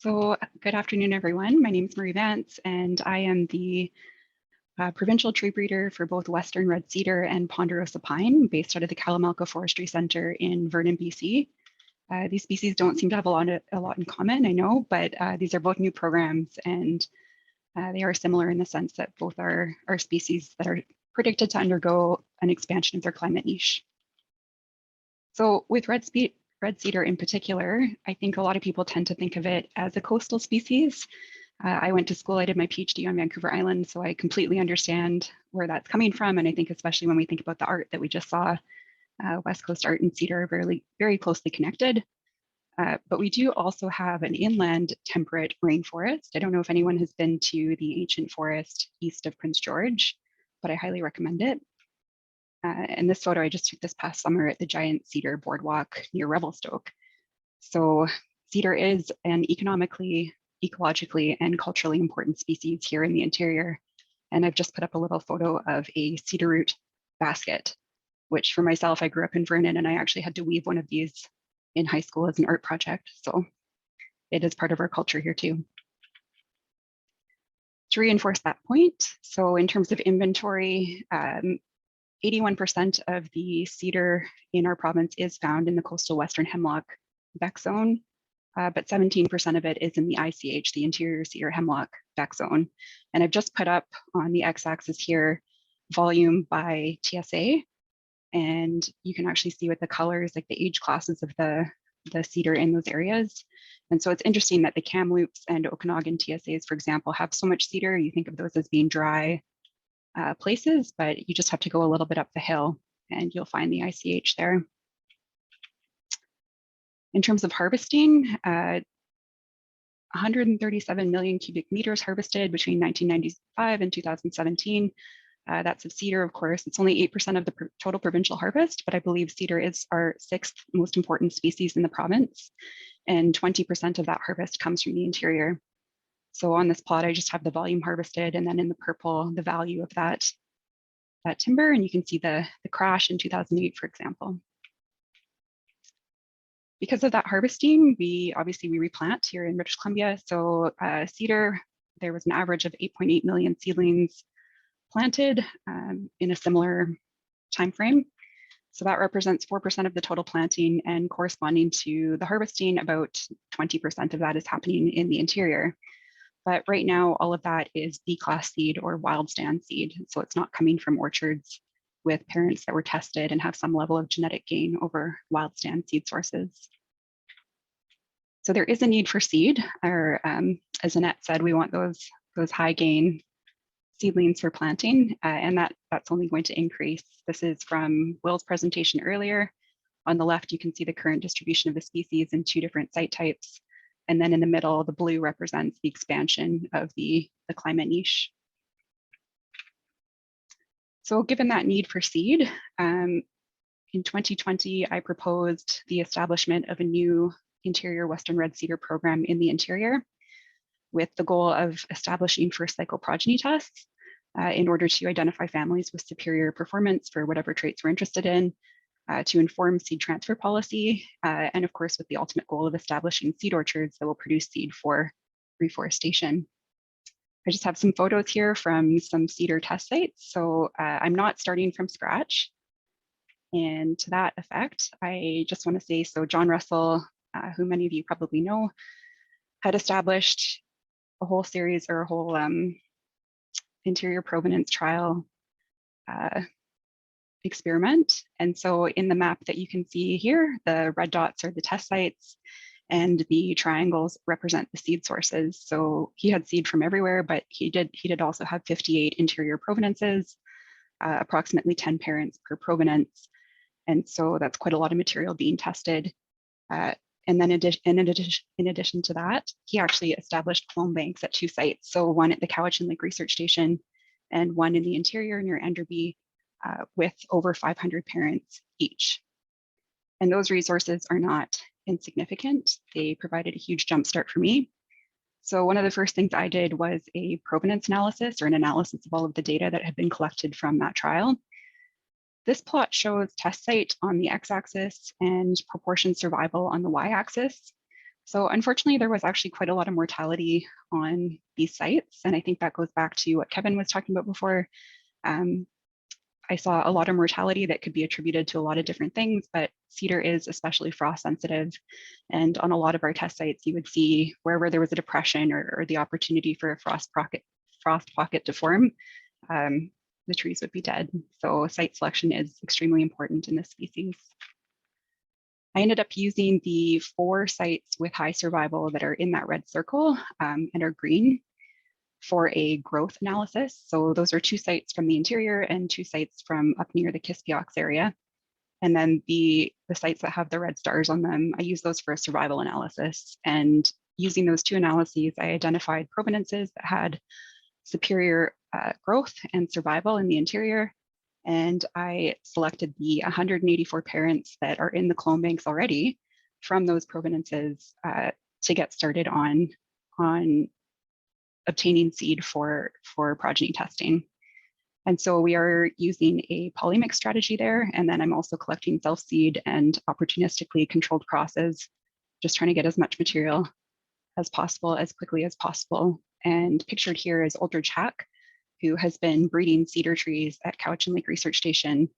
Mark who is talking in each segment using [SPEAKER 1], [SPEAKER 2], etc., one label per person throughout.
[SPEAKER 1] So good afternoon, everyone. My name is Marie Vance, and I am the provincial tree breeder for both Western red cedar and ponderosa pine based out of the Kalamalka Forestry Centre in Vernon, BC. These species don't seem to have a lot in common, I know, but these are both new programs and they are similar in the sense that both are species that are predicted to undergo an expansion of their climate niche. So with red cedar in particular, I think a lot of people tend to think of it as a coastal species. I went to school, I did my PhD on Vancouver Island, so I completely understand where that's coming from. And I think especially when we think about the art that we just saw, West Coast art and cedar are very, very closely connected. But we do also have an inland temperate rainforest. I don't know if anyone has been to the ancient forest east of Prince George, but I highly recommend it. And this photo I just took this past summer at the Giant Cedar Boardwalk near Revelstoke. So cedar is an economically, ecologically, and culturally important species here in the interior. And I've just put up a little photo of a cedar root basket, which for myself, I grew up in Vernon and I actually had to weave one of these in high school as an art project. So it is part of our culture here too. To reinforce that point, so in terms of inventory, 81% of the cedar in our province is found in the coastal western hemlock beck zone, but 17% of it is in the ICH, the interior cedar hemlock beck zone. And I've just put up on the x-axis here, volume by TSA, and you can actually see with the colors, like the age classes of the cedar in those areas. And so it's interesting that the Kamloops and Okanagan TSAs, for example, have so much cedar. You think of those as being dry places, but you just have to go a little bit up the hill and you'll find the ICH there. In terms of harvesting, 137 million cubic meters harvested between 1995 and 2017. That's of cedar, of course. It's only 8% of the total provincial harvest, but I believe cedar is our 6th most important species in the province, and 20% of that harvest comes from the interior. So on this plot, I just have the volume harvested, and then in the purple, the value of that timber, and you can see the crash in 2008, for example. Because of that harvesting, we replant here in British Columbia. So cedar, there was an average of 8.8 million seedlings planted in a similar time frame. So that represents 4% of the total planting, and corresponding to the harvesting, about 20% of that is happening in the interior. But right now, all of that is B-class seed or wild stand seed. So it's not coming from orchards with parents that were tested and have some level of genetic gain over wild stand seed sources. So there is a need for seed, or as Annette said, we want those high gain seedlings for planting, and that's only going to increase. This is from Will's presentation earlier. On the left, you can see the current distribution of the species in 2 different site types. And then in the middle, the blue represents the expansion of the climate niche. So given that need for seed, in 2020, I proposed the establishment of a new interior Western red cedar program in the interior, with the goal of establishing first cycle progeny tests in order to identify families with superior performance for whatever traits we're interested in, to inform seed transfer policy, and of course with the ultimate goal of establishing seed orchards that will produce seed for reforestation. I just have some photos here from some cedar test sites. So I'm not starting from scratch. And to that effect, I just want to say, so John Russell, who many of you probably know, had established a whole series, or a whole interior provenance trial experiment. And so in the map that you can see here, the red dots are the test sites and the triangles represent the seed sources. So he had seed from everywhere, but he did also have 58 interior provenances, approximately 10 parents per provenance. And so that's quite a lot of material being tested. And then in addition to that, he actually established clone banks at 2 sites. So one at the Cowichan Lake Research Station and one in the interior near Enderby, with over 500 parents each. And those resources are not insignificant. They provided a huge jumpstart for me. So one of the first things I did was a provenance analysis, or an analysis of all of the data that had been collected from that trial. This plot shows test site on the x-axis and proportion survival on the y-axis. So unfortunately, there was actually quite a lot of mortality on these sites. And I think that goes back to what Kevin was talking about before. Um, I saw a lot of mortality that could be attributed to a lot of different things, but cedar is especially frost sensitive. And on a lot of our test sites, you would see wherever there was a depression or the opportunity for a frost pocket to form, the trees would be dead. So site selection is extremely important in this species. I ended up using the 4 sites with high survival that are in that red circle and are green for a growth analysis. So those are 2 sites from the interior and 2 sites from up near the Kispiox area. And then the sites that have the red stars on them, I use those for a survival analysis. And using those 2 analyses, I identified provenances that had superior growth and survival in the interior. And I selected the 184 parents that are in the clone banks already from those provenances to get started on obtaining seed for progeny testing. And so we are using a polymix strategy there. And then I'm also collecting self-seed and opportunistically controlled crosses, just trying to get as much material as possible, as quickly as possible. And pictured here is Aldridge Hack, who has been breeding cedar trees at Cowichan Lake Research Station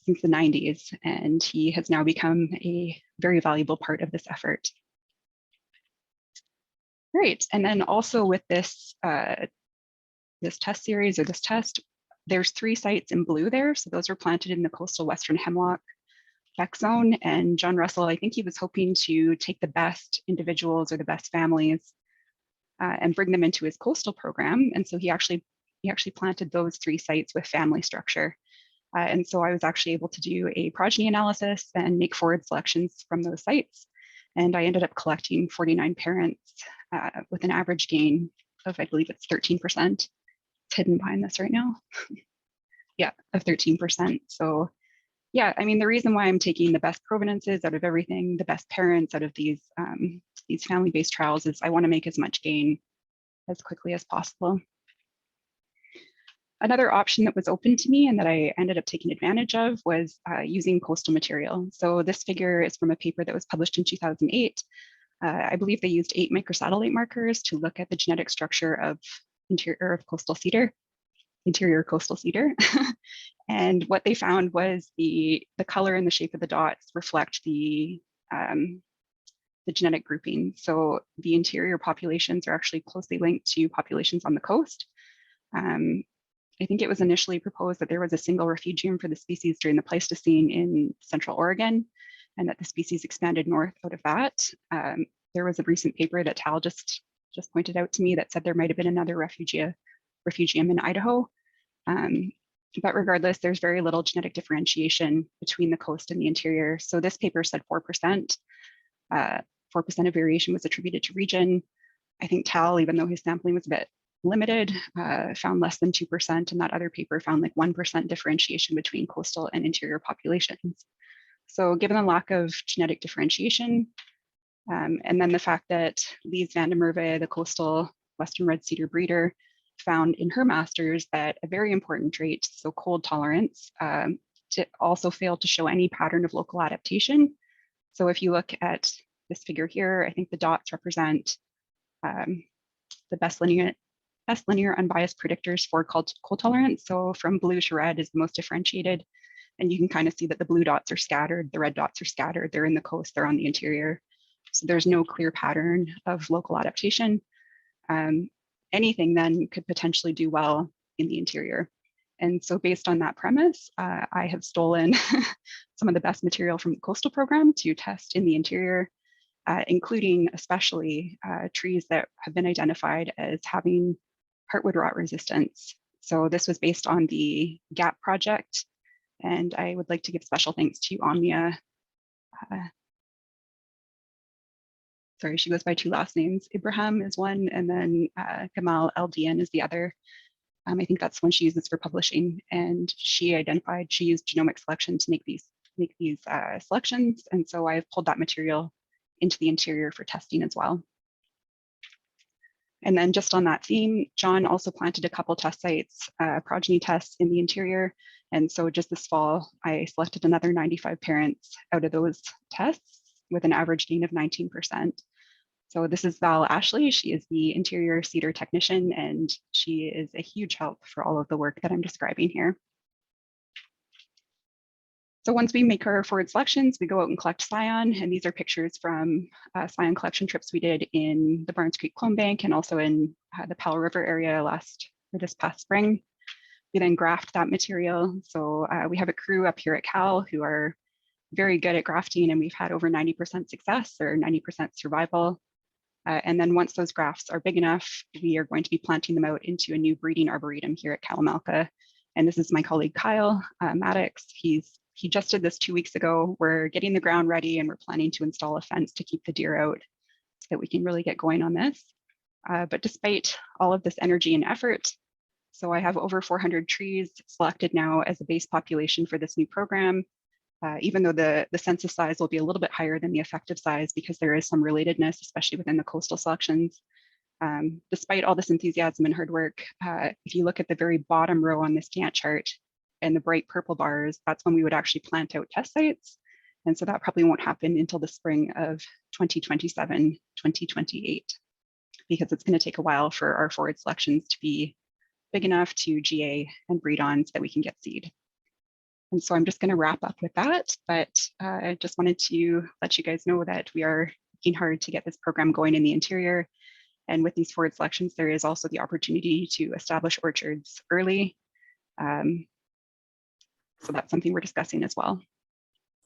[SPEAKER 1] since the 90s. And he has now become a very valuable part of this effort. Great. And then also with this, this test series or this test, there's 3 sites in blue there. So those were planted in the coastal Western Hemlock Beck zone. And John Russell, I think he was hoping to take the best individuals or the best families and bring them into his coastal program. And so he actually planted those 3 sites with family structure. And so I was actually able to do a progeny analysis and make forward selections from those sites. And I ended up collecting 49 parents with an average gain of, I believe it's 13%. It's hidden behind this right now. Yeah, of 13%. So yeah, I mean, the reason why I'm taking the best provenances out of everything, the best parents out of these family-based trials is I want to make as much gain as quickly as possible. Another option that was open to me and that I ended up taking advantage of was using coastal material. So this figure is from a paper that was published in 2008. I believe they used 8 microsatellite markers to look at the genetic structure of interior coastal cedar. And what they found was the color and the shape of the dots reflect the genetic grouping. So the interior populations are actually closely linked to populations on the coast. I think it was initially proposed that there was a single refugium for the species during the Pleistocene in Central Oregon, and that the species expanded north out of that. There was a recent paper that Tal just pointed out to me that said there might have been another refugium in Idaho. But regardless, there's very little genetic differentiation between the coast and the interior. So this paper said 4%. 4% of variation was attributed to region. I think Tal, even though his sampling was a bit limited, found less than 2%, and that other paper found like 1% differentiation between coastal and interior populations. So given the lack of genetic differentiation, and then the fact that Lise van der Merwe, the coastal Western red cedar breeder, found in her masters that a very important trait, so cold tolerance, also failed to show any pattern of local adaptation. So if you look at this figure here, I think the dots represent the best linear unbiased predictors for cold tolerance. So from blue to red is the most differentiated. And you can kind of see that the blue dots are scattered, the red dots are scattered, they're in the coast, they're on the interior. So there's no clear pattern of local adaptation. Anything then could potentially do well in the interior. And so based on that premise, I have stolen some of the best material from the coastal program to test in the interior, including especially trees that have been identified as having heartwood rot resistance. So this was based on the GAP project. And I would like to give special thanks to Omnia. Sorry, she goes by 2 last names. Ibrahim is one, and then Gamal Eldian is the other. I think that's one she uses for publishing. And she used genomic selection to make these selections. And so I've pulled that material into the interior for testing as well. And then just on that theme, John also planted a couple test sites, progeny tests in the interior. And so just this fall, I selected another 95 parents out of those tests with an average gain of 19%. So this is Val Ashley. She is the interior cedar technician, and she is a huge help for all of the work that I'm describing here. So once we make our forward selections, we go out and collect scion, and these are pictures from scion collection trips we did in the Barnes Creek Clone Bank and also in the Powell River area this past spring. We then graft that material. So we have a crew up here at Cal who are very good at grafting, and we've had over 90% success or 90% survival. And then once those grafts are big enough, we are going to be planting them out into a new breeding arboretum here at Kalamalka. And this is my colleague Kyle Maddox. He just did this 2 weeks ago. We're getting the ground ready and we're planning to install a fence to keep the deer out so that we can really get going on this. But despite all of this energy and effort, so I have over 400 trees selected now as a base population for this new program. Even though the census size will be a little bit higher than the effective size because there is some relatedness, especially within the coastal selections. Despite all this enthusiasm and hard work, if you look at the very bottom row on this Gantt chart and the bright purple bars, that's when we would actually plant out test sites. And so that probably won't happen until the spring of 2027, 2028, because it's going to take a while for our forward selections to be big enough to GA and breed on so that we can get seed. And so I'm just going to wrap up with that, but I just wanted to let you guys know that we are working hard to get this program going in the interior. And with these forward selections, there is also the opportunity to establish orchards early. So that's something we're discussing as well.